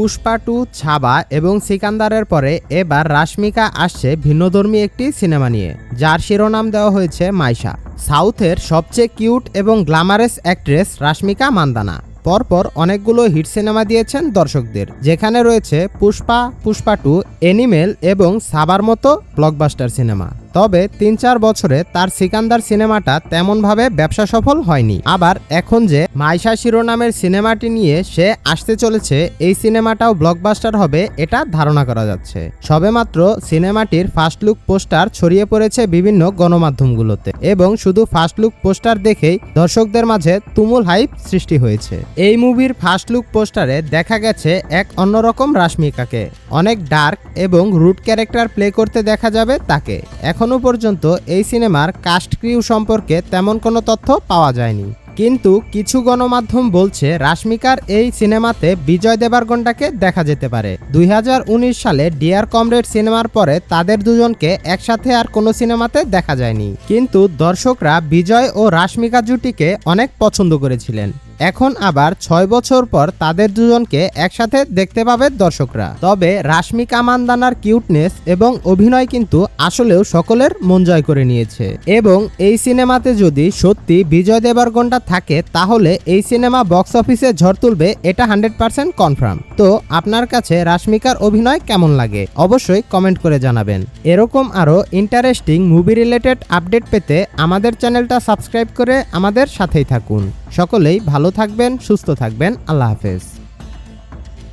পুষ্পা 2, ছাবা এবং সিকান্দারের পরে এবার রাশমিকা আসছে ভিন্নধর্মী একটি সিনেমা নিয়ে, যার শিরোনাম দেওয়া হয়েছে মাইশা। সাউথের সবচেয়ে কিউট এবং গ্ল্যামারাস অ্যাক্ট্রেস রাশমিকা মান্দানা পরপর অনেকগুলো হিট সিনেমা দিয়েছেন দর্শকদের, যেখানে রয়েছে পুষ্পা, পুষ্পা 2, অ্যানিমেল এবং সাবার মতো ব্লকবাস্টার সিনেমা। তবে ৩-৪ বছরে তার সিকান্দার সিনেমাটা তেমনভাবে ব্যবসা সফল হয়নি। আবার এখন যে মাইশা শিরোনামের সিনেমাটি নিয়ে সে আসতে চলেছে, এই সিনেমাটাও ব্লকবাস্টার হবে এটা ধারণা করা যাচ্ছে। সবেমাত্র সিনেমাটির ফার্স্ট লুক পোস্টার ছড়িয়ে পড়েছে বিভিন্ন গণমাধ্যমগুলোতে এবং শুধু ফার্স্ট লুক পোস্টার দেখেই দর্শকদের মাঝে তুমুল হাইপ সৃষ্টি হয়েছে। এই মুভির ফার্স্ট লুক পোস্টারে দেখা গেছে এক অন্যরকম রাশমিকাকে, অনেক ডার্ক এবং রুট ক্যারেক্টার প্লে করতে দেখা যাবে তাকে। এখনো পর্যন্ত এই সিনেমার কাস্ট ক্রিউ সম্পর্কে তেমন কোনো তথ্য পাওয়া যায়নি, কিন্তু কিছু গণমাধ্যম বলছে রাশমিকার এই সিনেমাতে বিজয় দেবরকোন্ডাকে দেখা যেতে পারে। 2019 সালে ডিয়ার কমরেড সিনেমার পরে তাদের দুজনকে একসাথে আর কোনো সিনেমাতে দেখা যায়নি, কিন্তু দর্শকরা বিজয় ও রাশমিকা জুটিকে অনেক পছন্দ করেছিলেন। এখন আবার 6 বছর পর তাদের দুজনকে একসাথে দেখতে পাবে দর্শকরা। তবে রাশমিকা মান্দানার কিউটনেস এবং অভিনয় কিন্তু আসলেও সকলের মন জয় করে নিয়েছে এবং এই সিনেমাতে যদি সত্যি বিজয় দেবরকোন্ডা থাকে তাহলে এই সিনেমা বক্স অফিসে ঝড় তুলবে, এটা 100% কনফার্ম। তো আপনার কাছে রাশমিকার অভিনয় কেমন লাগে অবশ্যই কমেন্ট করে জানাবেন। এরকম আরও ইন্টারেস্টিং মুভি রিলেটেড আপডেট পেতে আমাদের চ্যানেলটা সাবস্ক্রাইব করে আমাদের সাথেই থাকুন। সকলেই ভালো থাকবেন, সুস্থ থাকবেন। আল্লাহ হাফেজ।